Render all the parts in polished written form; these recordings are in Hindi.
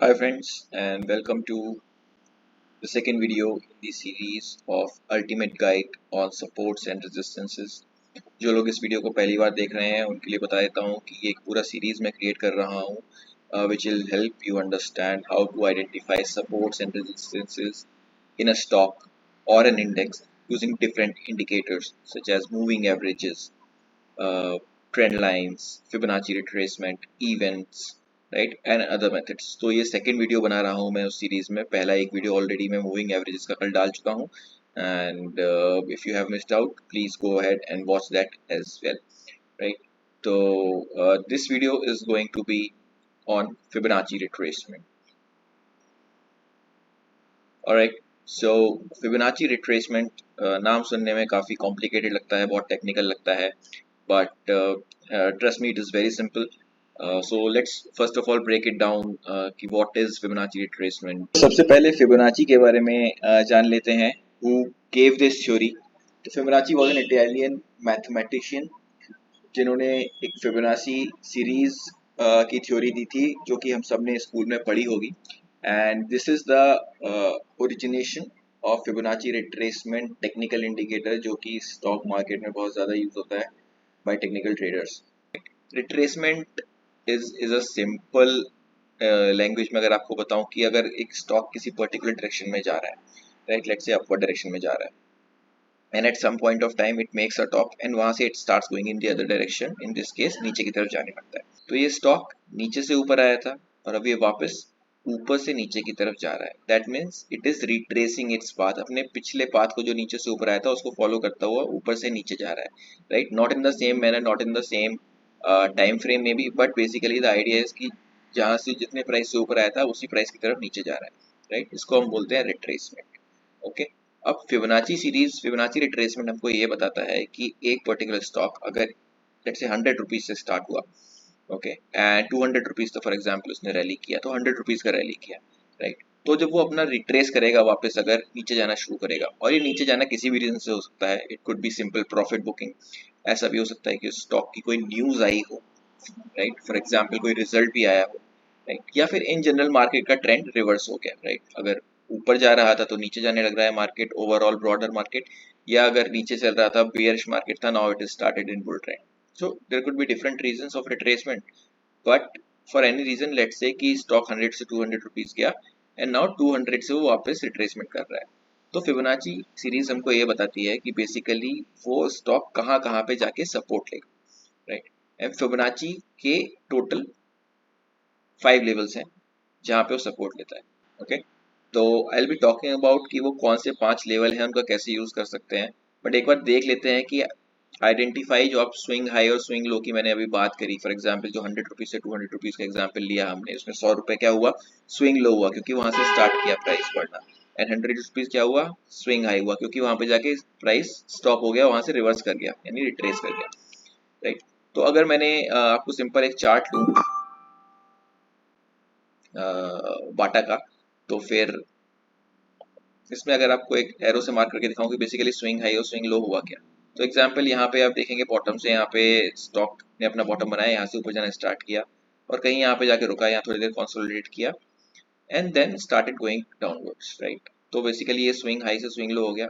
Hi friends, and welcome to the second video in the series of Ultimate Guide on Supports and Resistances। जो लोग इस वीडियो को पहली बार देख रहे हैं उनके लिए बता देता हूँ कि ये एक पूरा सीरीज मैं क्रिएट कर रहा हूँ which will help you understand how to identify supports and resistances in a stock or an index using different indicators such as moving averages, uh, trend lines, Fibonacci retracement, events, right and other methods. तो ये सेकंड वीडियो बना रहा हूँ मैं उस सीरीज में। पहला एक वीडियो ऑलरेडी मैं मूविंग एवरेजेस का कल डाल चुका हूँ and if you have missed out please go ahead and watch that as well, right. तो this video is going to be on Fibonacci retracement. Alright, so Fibonacci retracement नाम सुनने में काफ़ी कॉम्प्लिकेटेड लगता है, बहुत टेक्निकल लगता है, but trust me, it is very simple. So let's first of all break it down कि what is Fibonacci retracement। सबसे पहले फिबोनाची के बारे में जान लेते हैं। Who gave this theory? तो Fibonacci was an Italian mathematician जिन्होंने एक फिबोनाची सीरीज की थ्योरी दी थी जो कि हम सब ने स्कूल में पढ़ी होगी। And this is the origination of Fibonacci retracement technical indicator जो कि स्टॉक मार्केट में बहुत ज़्यादा यूज होता है by technical traders. Retracement is a simple language में अगर आपको बताऊं कि अगर एक स्टॉक किसी पर्टिकुलर डायरेक्शन में जा रहा है, right, let's say upward direction में जा रहा है and at some point of time it makes a top and वहां से it starts going in the other direction, in this case नीचे की तरफ जाने लगता है। तो ये स्टॉक नीचे से ऊपर आया था और अब ये वापस ऊपर से नीचे की तरफ जा रहा है। That means it is retracing its path, अपने पिछले पाथ को जो नीचे से ऊपर आया था उसको फॉलो करता हुआ ऊपर से नीचे जा रहा है, right. Not in the same manner, not in the same time frame में भी, but basically the idea is कि जहाँ से जितने प्राइस से ऊपर आया था उसी प्राइस की तरफ नीचे जा रहा है, राइट। इसको हम बोलते हैं रिट्रेसमेंट। ओके, अब फिबोनाची सीरीज, फिबोनाची रिट्रेसमेंट हमको ये बताता है कि एक पर्टिकुलर स्टॉक अगर लेट्स से 100 रुपीज से स्टार्ट हुआ, ओके, एंड 200 रुपीज तो फॉर एग्जांपल उसने रैली किया, तो 100 रुपीज का रैली किया, राइट। तो जब वो अपना रिट्रेस करेगा वापस, अगर नीचे जाना शुरू करेगा, और ये नीचे जाना किसी भी रीजन से हो सकता है, it could be simple profit booking, ऐसा भी हो सकता है कि स्टॉक की कोई न्यूज आई हो, राइट, फॉर एग्जाम्पल कोई रिजल्ट भी आया हो, राइट, या फिर इन जनरल मार्केट का ट्रेंड रिवर्स हो गया, राइट। अगर ऊपर जा रहा था तो नीचे जाने लग रहा है मार्केट, ओवरऑल ब्रॉडर मार्केट, या अगर नीचे चल रहा था बेयरिश मार्केट था, now it is started in bull trend. So there could be different reasons of retracement, but for any reason let's say कि स्टॉक 100 से 200 रुपीज गया एंड नाउ 200 से वो वापस रिट्रेसमेंट कर रहा है। तो फिबोनाची सीरीज हमको ये बताती है कि बेसिकली वो स्टॉक कहाँ कहाँ पे जाके सपोर्ट लेगा, राइट। एंड फिबोनाची के टोटल 5 लेवल्स हैं जहाँ पे वो सपोर्ट लेता है, ओके। तो I will be talking about कि वो कौन से 5 लेवल हैं, उनका कैसे यूज कर सकते हैं। बट एक बार देख लेते हैं कि आइडेंटिफाई जो आप स्विंग हाई और स्विंग लो की मैंने अभी बात करी, फॉर एग्जांपल जो 100 रुपीज से 200 रुपीज का एग्जांपल लिया हमने, उसमें 100 रुपए क्या हुआ, स्विंग लो हुआ क्योंकि वहां से स्टार्ट किया प्राइस बढ़ना, एंड 100 रुपीज क्या हुआ, स्विंग हाई हुआ क्योंकि वहां पे जाके प्राइस स्टॉप हो गया, वहां से रिवर्स कर गया यानी रिट्रेस कर गया, राइट। तो अगर मैंने आपको सिंपल एक चार्ट लूं बाटा का, तो फिर इसमें अगर आपको एक एरो से मार्क करके दिखाऊं कि बेसिकली स्विंग हाई और स्विंग लो हुआ क्या। तो एग्जांपल यहाँ पे आप देखेंगे बॉटम से, यहाँ पे स्टॉक ने अपना बॉटम बनाया, यहाँ से ऊपर जाना स्टार्ट किया और कहीं यहाँ पे जाके रुका, यहाँ थोड़ी देर कंसोलिडेट किया and then started going downwards, right. तो बेसिकली ये स्विंग हाई से स्विंग लो हो गया,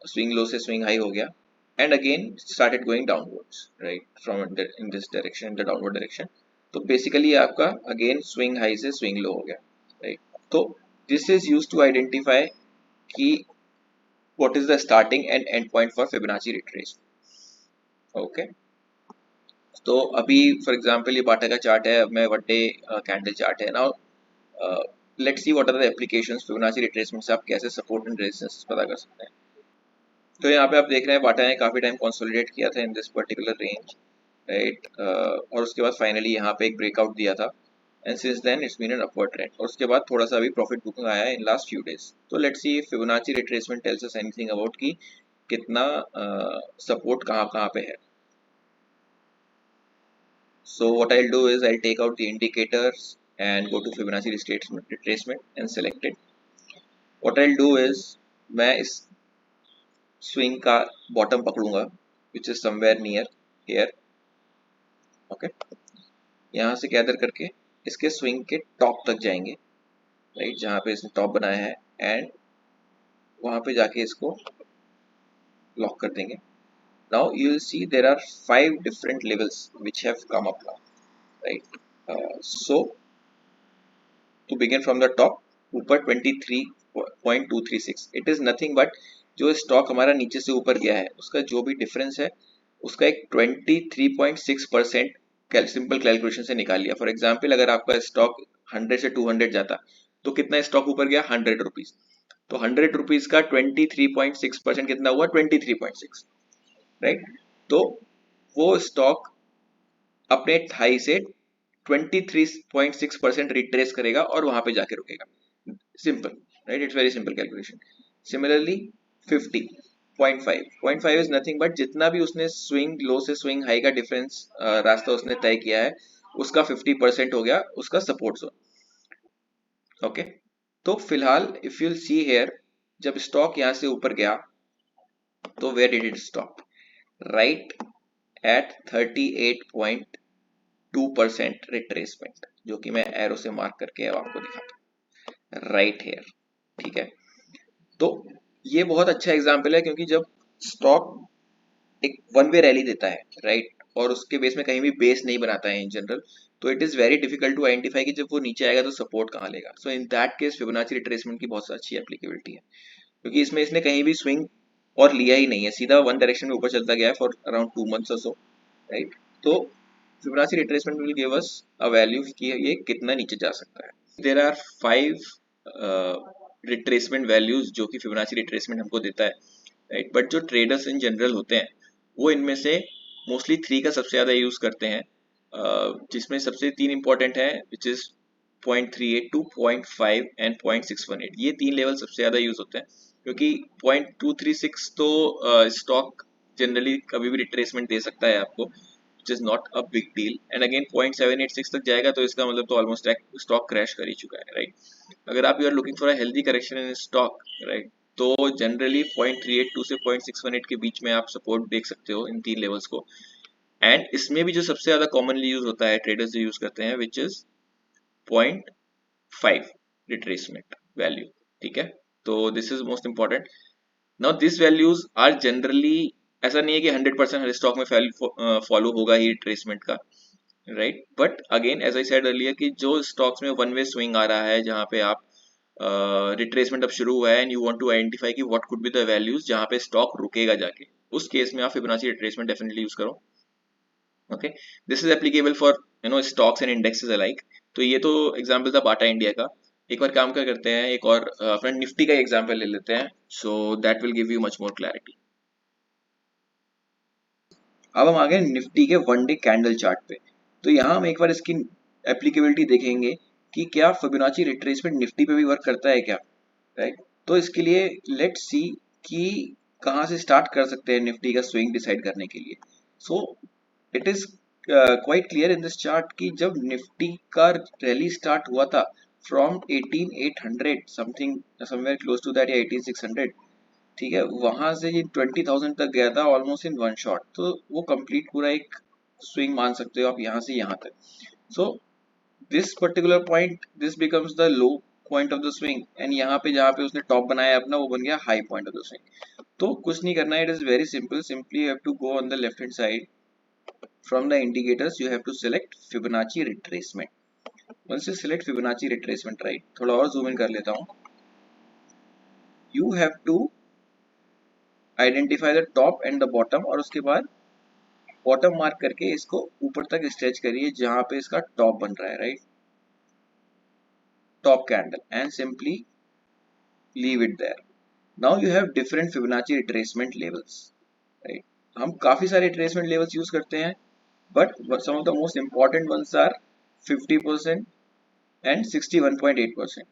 स्विंग लो से स्विंग हाई हो गया and again started going downwards, right, from in this direction, in the downward direction. तो बेसिकली आपका अगेन स्विंग हाई से स्विंग लो हो गया, राइट। तो this is used to identify कि what is the starting and end point for Fibonacci retracement, okay. तो अभी फॉर एग्जांपल ये बाटा का चार्ट है, अब मैं वन डे कैंडल चार्ट है now, let's see what are the applications Fibonacci retracement से आप कैसे सपोर्ट एंड रेजिस्टेंस पता कर सकते हैं। तो यहाँ पे आप देख रहे हैं बाटा ने काफी टाइम कंसोलिडेट किया था in this particular range, right, और उसके बाद फाइनली यहाँ पे एक ब्रेकआउट दिया था and since then it's been an upward trend, और उसके बाद थोड़ा सा अभी प्रॉफिट बुकिंग आया है in last few days। तो let's see if Fibonacci retracement tells us anything about कि कितना सपोर्ट कहाँ कहाँ पे है। So what I'll do is I'll take out the indicators and go to Fibonacci retracement and select it। What I'll do is मैं इस स्विंग का bottom पकड़ूंगा which is somewhere near here, okay। यहाँ से गैदर करके इसके स्विंग के टॉप तक जाएंगे, राइट, जहाँ पे इसने टॉप बनाया है, एंड वहाँ पे जाके इसको लॉक कर देंगे. Now you will see there are 5 different levels which have come up now, right? So to begin from the top, ऊपर 23.236, it is nothing but जो स्टॉक हमारा नीचे से ऊपर गया है उसका जो भी डिफरेंस है उसका एक 23.6% सिंपल कैलकुलेशन से निकाल लिया. फॉर एग्जाम्पल अगर आपका स्टॉक 100 से 200 जाता तो कितना स्टॉक ऊपर गया, 100 रुपीज. तो 100 रुपीज का 23.6% कितना हुआ, 23.6, राइट. तो वो स्टॉक अपने हाई से 23.6% रिट्रेस करेगा और वहां पे जाके रुकेगा. Simple, right, it's very simple calculation. Similarly 50.5 is nothing but जितना भी उसने स्विंग लो से स्विंग हाई का डिफरेंस रास्ता उसने तय किया है उसका 50% हो गया उसका सपोर्ट जोन. ओके, तो फिलहाल इफ यू सी हेयर, जब स्टॉक यहां से ऊपर गया तो where did it stop, right at 38.2% retracement, जो कि मैं एरो से मार्क करके अब आपको दिखाता हूँ राइट हेयर. ठीक है, तो ये बहुत अच्छा एग्जांपल है क्योंकि जब स्टॉक एक वन वे रैली देता है, राइट, और उसके बेस में कहीं भी बेस नहीं बनाता है इन जनरल, तो it is very difficult to identify कि जब वो नीचे आएगा तो सपोर्ट कहाँ लेगा. So in that case Fibonacci retracement की बहुत अच्छी एप्लीकेबिलिटी है क्योंकि इसमें इसने कहीं भी स्विंग और लिया ही नहीं है, सीधा वन डायरेक्शन में ऊपर चलता गया है फॉर अराउंड 2 months और सो, राइट. तो Fibonacci retracement will give us a value कि ये कितना नीचे जा सकता है. देयर आर 5 रिट्रेसमेंट वैल्यूज जो कि फिबोनाची रिट्रेसमेंट हमको देता है, राइट. बट जो ट्रेडर्स इन जनरल होते हैं वो इनमें से मोस्टली 3 का सबसे ज्यादा यूज करते हैं, जिसमें सबसे 3 इंपॉर्टेंट है विच इज 0.382, 0.5 एंड 0.618. ये 3 लेवल सबसे ज्यादा यूज होते हैं क्योंकि 0.236 तो स्टॉक जनरली कभी भी रिट्रेसमेंट दे सकता है आपको, which is not a big deal. And again 0.786 तक जाएगा तो इसका मतलब तो ऑलमोस्ट स्टॉक क्रैश कर ही चुका है, राइट. अगर आप you are looking for a healthy correction in stock, right, तो जनरली 0.382 से 0.618 के बीच में आप सपोर्ट देख सकते हो इन 3 लेवल्स को. एंड इसमें भी जो सबसे ज्यादा कॉमनली यूज होता है ट्रेडर्स जो यूज करते हैं विच इज 0.5 रिट्रेसमेंट वैल्यू. ठीक है, तो this is most important. Now this values are generally, ऐसा नहीं है कि 100% हर स्टॉक में फॉलो होगा ही रिट्रेसमेंट का, right. But again as I said earlier कि जो स्टॉक्स में वन वे स्विंग आ रहा है जहां पे आप रिट्रेसमेंट अब शुरू हुआ है and you want to identify कि what could be the values जहां पे स्टॉक रुकेगा जाके, उस केस में आप फिबोनाची रिट्रेसमेंट डेफिनेटली यूज करो. Okay, this is applicable for stocks and indexes alike. तो ये तो एग्जांपल था बाटा इंडिया का. एक बार काम क्या करते हैं, एक और अपना निफ्टी का एग्जांपल ले लेते हैं, so that will give you much more clarity. अब हम आ गए निफ्टी के वन डे कैंडल चार्ट पे. तो यहाँ हम एक बार इसकी एप्लीकेबिलिटी देखेंगे कि क्या फिबोनाची रिट्रेसमेंट निफ्टी पे भी वर्क करता है क्या, राइट. तो इसके लिए लेट्स सी कि कहाँ से स्टार्ट कर सकते हैं निफ्टी का स्विंग डिसाइड करने के लिए. So it is quite clear in this chart कि जब निफ्टी का रैली स्टार्ट हुआ था from 18,800 something, somewhere close to that या 18,600, ठीक है, वहां से ये 20,000 तक गया था ऑलमोस्ट इन वन शॉट. तो वो कंप्लीट पूरा एक स्विंग मान सकते हो आप यहाँ से यहाँ तक. So this particular point, this becomes the low point of the swing, and यहाँ पे जहाँ पे उसने टॉप बनाया अपना वो बन गया high point of the swing. तो कुछ नहीं करना है, it is very simple. Simply you have to go on the left hand side. From the indicators you have to select Fibonacci retracement. Once you select Fibonacci retracement, right, थोड़ा और zoom in कर लेता हूँ. You have to identify the top and the bottom और उसके बाद bottom mark करके इसको ऊपर तक stretch करिए जहाँ पे इसका top बन रहा है, right, top candle, and simply leave it there. Now you have different Fibonacci retracement levels, right. हम काफी सारे retracement levels use करते हैं, but some of the most important ones are 50% and 61.8%.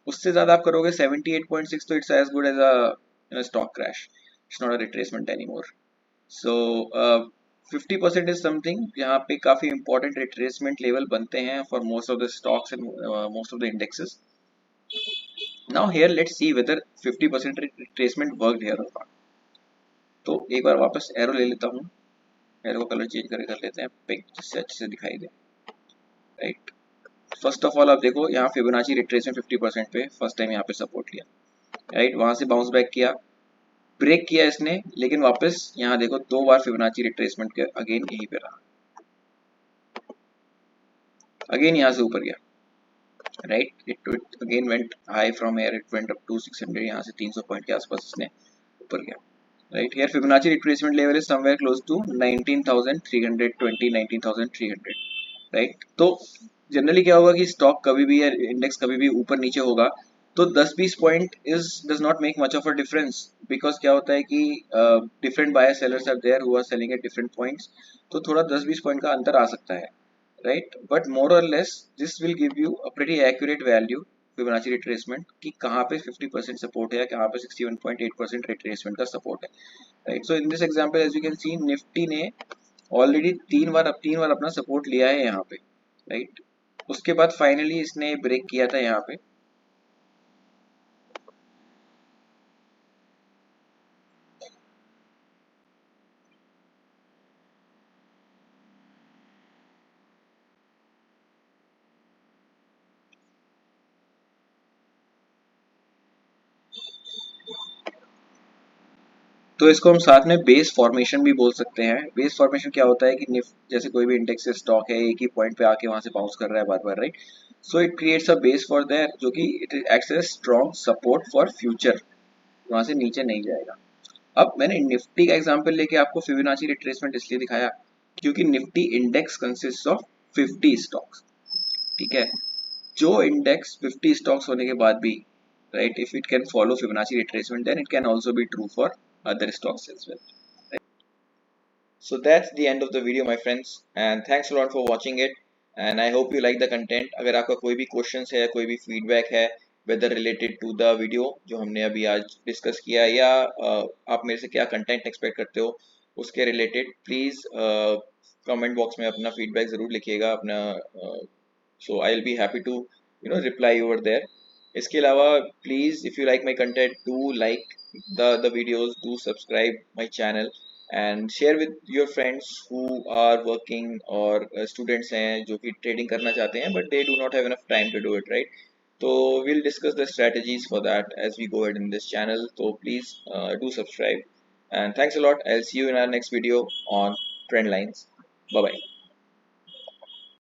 उससे ज्यादा आप करोगे 78.6 तो it's as good as a stock crash, it's not a retracement anymore. So 50% is something जहाँ पे काफी इंपॉर्टेंट रिट्रेसमेंट लेवल बनते हैं for most of the stocks and most of the indexes. Now here let's see whether 50% retracement worked here और नॉट. तो एक बार वापस एरो ले लेता हूँ, एरो का कलर चेंज कर लेते हैं पिंक जिससे अच्छे से दिखाई दे, राइट. फर्स्ट ऑफ ऑल आप देखो यहाँ फिबोनाची रिट्रेसमेंट 50% पे फर्स्ट टाइम यहाँ पे सपोर्ट लिया, राइट, वहां से बाउंस बैक किया, ब्रेक किया इसने, लेकिन वापस यहाँ देखो 2 बार फिबोनाची रिट्रेसमेंट के अगेन यहीं पे रहा, अगेन यहाँ से ऊपर गया, right, it again went high from here, it went up to 600, यहाँ से 300 पॉइंट के आसपास इसने ऊपर गया, right. Here Fibonacci retracement level is somewhere close to 19,320, 19,300, right. तो जनरली क्या होगा कि स्टॉक कभी भी या इंडेक्स कभी भी ऊपर नीचे होगा तो 10-20 point is does not make much of a difference, because क्या होता है कि different buyer sellers are there who are selling at different points, तो थोड़ा 10-20 पॉइंट का अंतर आ सकता है, राइट, बट मोर और less this will give you a pretty accurate value Fibonacci retracement कि कहाँ पे 50% सपोर्ट है या कहाँ पे 61.8% रिट्रेसमेंट का सपोर्ट है, right. So in this example as you can see Nifty ने ऑलरेडी 3 बार अपना सपोर्ट लिया है यहाँ पे, राइट, उसके बाद फाइनली इसने ब्रेक किया था यहाँ पे, तो इसको हम साथ में बेस फॉर्मेशन भी बोल सकते हैं। बेस फॉर्मेशन क्या होता है कि जैसे कोई भी इंडेक्स स्टॉक है एक ही पॉइंट पे आके वहां से बाउंस कर रहा है बार बार, right, so it creates a base for there जो कि it acts as strong support for future, वहां से नीचे नहीं जाएगा। अब मैंने निफ्टी का एग्जांपल लेके आपको फिबोनाची रिट्रेसमेंट इसलिए दिखाया क्योंकि Nifty index consist of 50 stocks, ठीक है, जो इंडेक्स 50 स्टॉक्स होने के बाद भी, right, if it can follow Fibonacci retracement then it can also be true for other stocks as well, right? So that's the end of the video my friends, and thanks a lot for watching it, and I hope you like the content. अगर आपका कोई भी क्वेश्चंस है, कोई भी फीडबैक है whether related to the video जो हमने अभी आज डिस्कस किया, या आप मेरे से क्या कंटेंट एक्सपेक्ट करते हो उसके रिलेटेड, प्लीज कमेंट बॉक्स में अपना फीडबैक जरूर लिखिएगा अपना, so I'll be happy to reply over there. इसके अलावा please if you like my content do like the videos, do subscribe my channel and share with your friends who are working or students हैं जो कि ट्रेडिंग करना चाहते हैं but they do not have enough time to do it, right? So we'll discuss the strategies for that as we go ahead in this channel, so please do subscribe, and thanks a lot. I'll see you in our next video on trend lines. Bye bye.